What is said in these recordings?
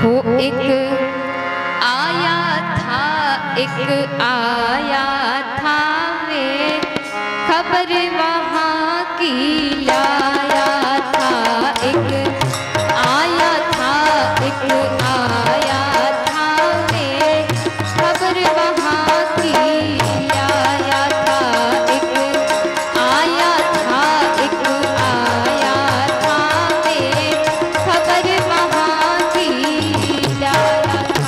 वो एक आया था, एक आया था वे खबर वहाँ की लाया था। एक आया था, एक आया था वे खबर वहाँ की लाया था। एक आया था, एक आया था वे खबर वहाँ की लाया था।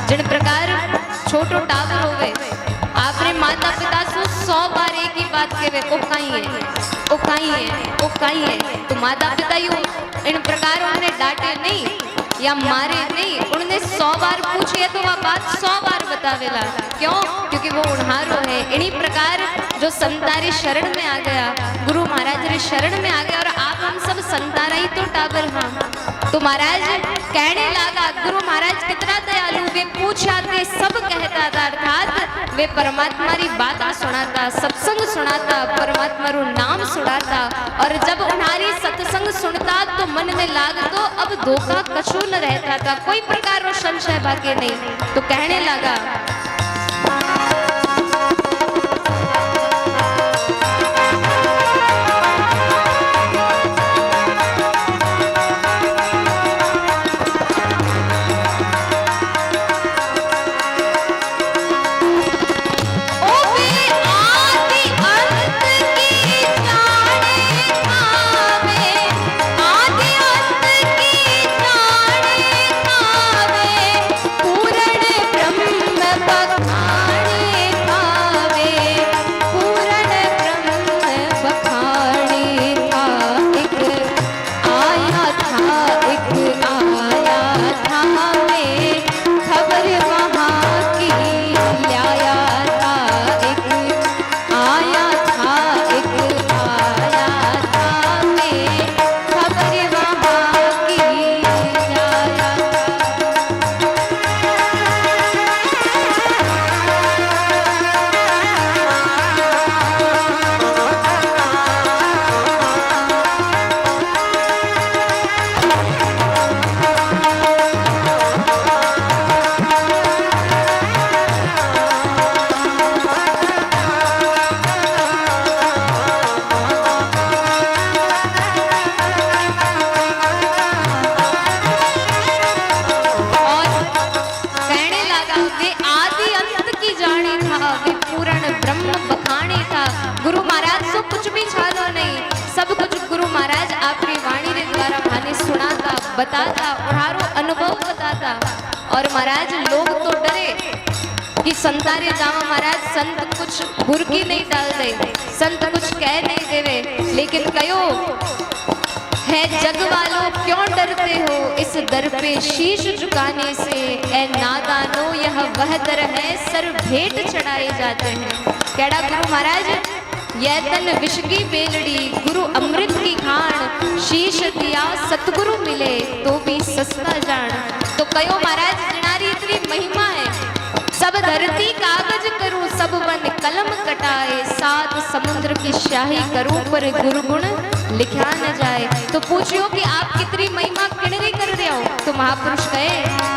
जिन प्रकार छोटो टाबर होवे आपने माता पिता से 100 बार एक ही बात कहे ओ काई है, ओ काई है, ओ काई है, तो माता पिता यू इन प्रकार उन्हें डांटे नहीं या मारे नहीं, उन्हें 100 बार पूछे तो वह बात 100 बार बतावेला। क्यों? क्योंकि वो उन्हारो है। इन्हीं प्रकार जो संतारी शरण में आ गया, गुरु महाराज रे शरण में आ गया, और आप हम सब संतारा ही तो टाबर हाँ। तो महाराज कहने लगा गुरु महाराज कितना दयालु, वे पूछाते सब कहता था, अर्थात वे परमात्मा री बात सुनाता, सत्संग सुनाता, परमात्मा रू नाम सुनाता, और जब उन्हारी सत्संग सुनता तो मन में लाग तो अब धोखा कछु न रहता था, कोई प्रकार रो संशय बाकी नहीं। तो कहने लगा पूर्ण ब्रह्म बखाने सब कुछ गुरु महाराज आपकी वाणी रे द्वारा माने सुनाता बताता और हारो अनुभव बताता। और महाराज लोग तो डरे कि संतारे जावा महाराज संत कुछ बुरकी नहीं डाल दे, संत कुछ कह नहीं देवे, लेकिन कयो है जग वालों क्यों डरते हो इस दर पे शीश झुकाने से, ए नादानो यह वह दर है सर भेंट चढ़ाए जाते हैं। केड़ा गुरु महाराज, यह तन विष की बेलड़ी गुरु अमृत की खान, शीश दिया सतगुरु मिले तो भी सस्ता जान। तो कयो महाराज जिनारी इतनी महिमा है, सब धरती कागज करूं सब वन कलम कटाए, सात समुद्र की स्याही करूं पर गुरु गुण लिखा न जाए। तो पूछियो कि आप कितनी महिमा किणरी कर रहे हो, तो महापुरुष कहे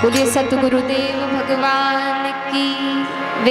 बोलिए सतगुरुदेव भगवान की।